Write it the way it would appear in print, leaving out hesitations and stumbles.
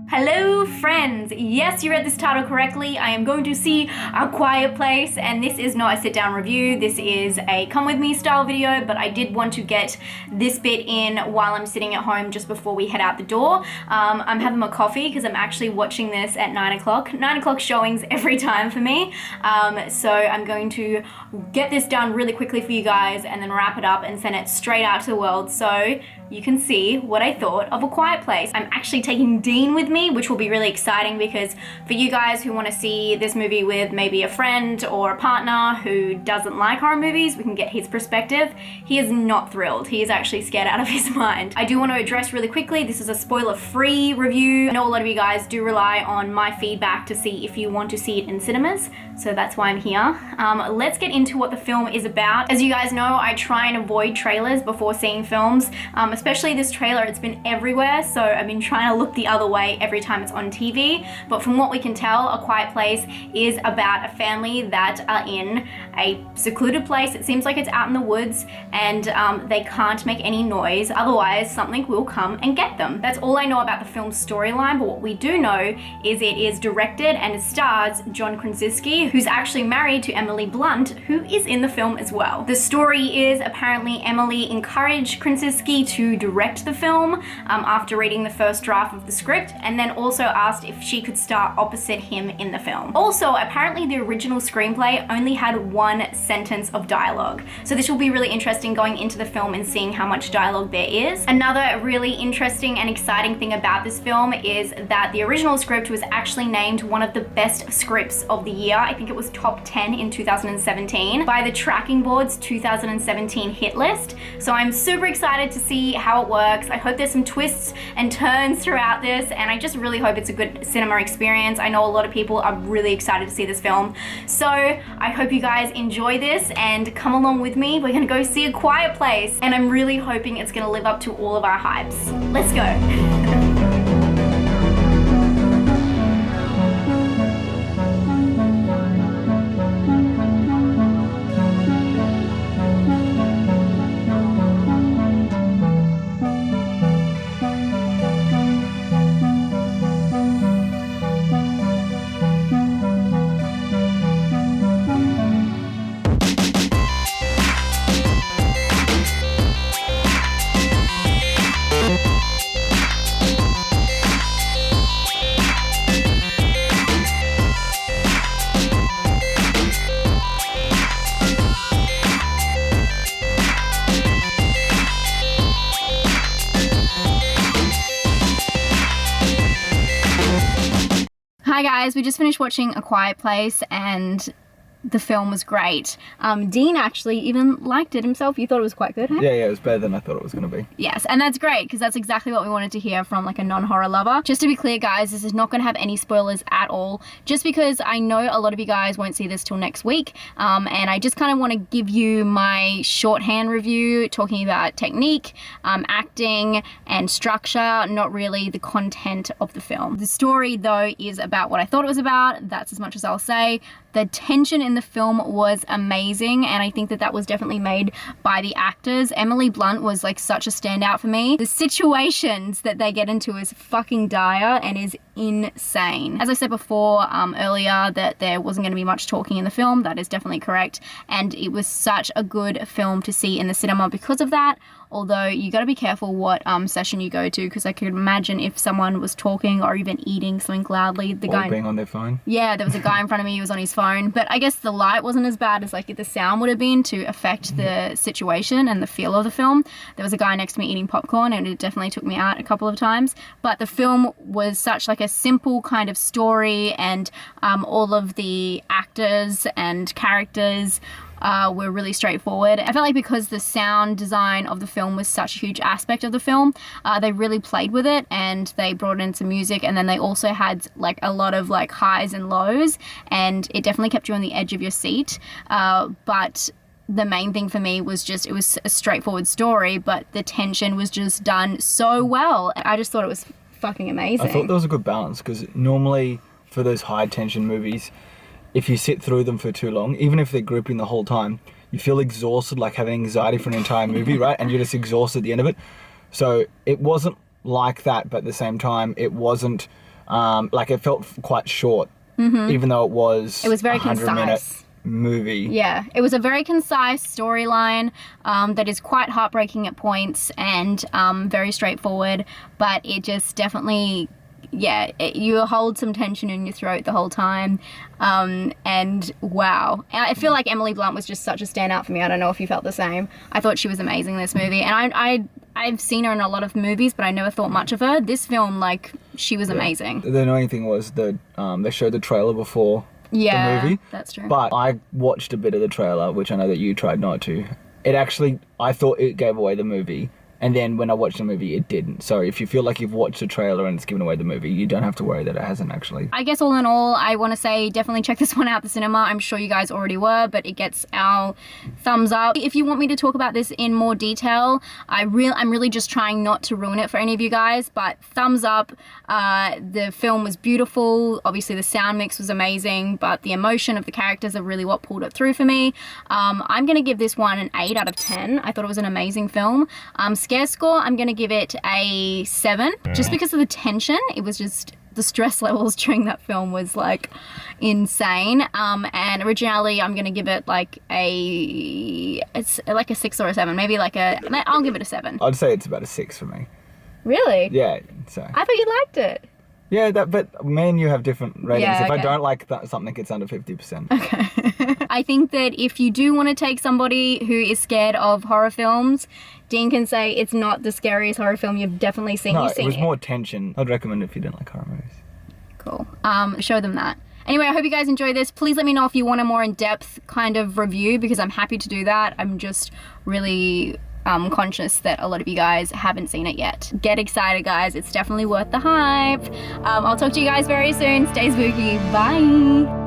Hello friends! Yes, you read this title correctly. I am going to see A Quiet Place, and this is not a sit down review. This is a come with me style video, but I did want to get this bit in while I'm sitting at home just before we head out the door. I'm having my coffee because I'm actually watching this at 9 o'clock. 9 o'clock showings every time for me. So I'm going to get this done really quickly for you guys and then wrap it up and send it straight out to the world so you can see what I thought of A Quiet Place. I'm actually taking Dean with me, which will be really exciting because for you guys who want to see this movie with maybe a friend or a partner who doesn't like horror movies, we can get his perspective. He is not thrilled. He is actually scared out of his mind. I do want to address really quickly, this is a spoiler-free review. I know a lot of you guys do rely on my feedback to see if you want to see it in cinemas, so that's why I'm here. Let's get into what the film is about. As you guys know, I try and avoid trailers before seeing films, especially this trailer. It's been everywhere, so I've been trying to look the other way every time it's on TV. But from what we can tell, A Quiet Place is about a family that are in a secluded place. It seems like it's out in the woods, and they can't make any noise, otherwise something will come and get them. That's all I know about the film's storyline, but what we do know is it is directed and it stars John Krasinski, who's actually married to Emily Blunt, who is in the film as well. The story is apparently Emily encouraged Krasinski to direct the film after reading the first draft of the script, and then also asked if she could star opposite him in the film. Also, apparently the original screenplay only had one sentence of dialogue, so this will be really interesting going into the film and seeing how much dialogue there is. Another really interesting and exciting thing about this film is that the original script was actually named one of the best scripts of the year. I think it was top 10 in 2017 by the Tracking Board's 2017 hit list. So I'm super excited to see how it works. I hope there's some twists and turns throughout this, and I just really hope it's a good cinema experience. I know a lot of people are really excited to see this film, so I hope you guys enjoy this and come along with me. We're gonna go see A Quiet Place, and I'm really hoping it's gonna live up to all of our hypes. Let's go. Hi guys, we just finished watching A Quiet Place and the film was great. Dean actually even liked it himself. You thought it was quite good, huh? Yeah, it was better than I thought it was going to be. Yes, and that's great because that's exactly what we wanted to hear from like a non-horror lover. Just to be clear guys, this is not going to have any spoilers at all, just because I know a lot of you guys won't see this till next week, and I just kind of want to give you my shorthand review talking about technique, acting and structure, not really the content of the film. The story though is about what I thought it was about. That's as much as I'll say. The tension in the film was amazing, and I think that that was definitely made by the actors. Emily Blunt was like such a standout for me. The situations that they get into is fucking dire and is insane. As I said before earlier, that there wasn't going to be much talking in the film. That is definitely correct, and it was such a good film to see in the cinema because of that. Although you got to be careful what session you go to, because I could imagine if someone was talking or even eating something loudly, the guy being on their phone. Yeah, there was a guy in front of me who was on his phone, but I guess the light wasn't as bad as like the sound would have been to affect the situation and the feel of the film. There was a guy next to me eating popcorn, and it definitely took me out a couple of times. But the film was such like a simple kind of story, and all of the actors and characters were really straightforward. I felt like because the sound design of the film was such a huge aspect of the film, they really played with it, and they brought in some music, and then they also had like a lot of like highs and lows, and it definitely kept you on the edge of your seat. But the main thing for me was just, it was a straightforward story, but the tension was just done so well. I just thought it was fucking amazing. I thought there was a good balance, because normally for those high tension movies, if you sit through them for too long, even if they're gripping the whole time, you feel exhausted, like having anxiety for an entire movie, right? And you're just exhausted at the end of it. So it wasn't like that, but at the same time, it wasn't like it felt quite short, even though it was very 100-minute concise movie. Yeah, it was a very concise storyline that is quite heartbreaking at points and very straightforward, but it just definitely, you hold some tension in your throat the whole time. And wow, I feel like Emily Blunt was just such a standout for me. I don't know if you felt the same. I thought she was amazing in this movie, and I've seen her in a lot of movies, but I never thought much of her. This film, like, she was amazing. The annoying thing was that they showed the trailer before the movie. That's true. But I watched a bit of the trailer, which I know that you tried not to. It actually, I thought it gave away the movie. And then when I watched the movie, it didn't. So if you feel like you've watched the trailer and it's given away the movie, you don't have to worry that it hasn't actually. I guess all in all, I want to say definitely check this one out at the cinema. I'm sure you guys already were, but it gets our thumbs up. If you want me to talk about this in more detail, I'm really just trying not to ruin it for any of you guys, but thumbs up. The film was beautiful. Obviously the sound mix was amazing, but the emotion of the characters are really what pulled it through for me. I'm going to give this one an 8 out of 10. I thought it was an amazing film. Scare score, I'm going to give it a 7, just because of the tension. It was just, the stress levels during that film was like insane. And originally I'm going to give it like it's like a 6 or a 7, maybe like I'll give it a 7. I'd say it's about a 6 for me. Really? Yeah, so. I thought you liked it. Yeah, but me and you have different ratings. Yeah, if okay. I don't like something, it's under 50%. Okay. I think that if you do want to take somebody who is scared of horror films, Dean can say it's not the scariest horror film you've definitely seen. No, You've seen it was more tension. I'd recommend it if you didn't like horror movies. Cool. Show them that. Anyway, I hope you guys enjoy this. Please let me know if you want a more in-depth kind of review, because I'm happy to do that. I'm just really conscious that a lot of you guys haven't seen it yet. Get excited, guys. It's definitely worth the hype. I'll talk to you guys very soon. Stay spooky. Bye.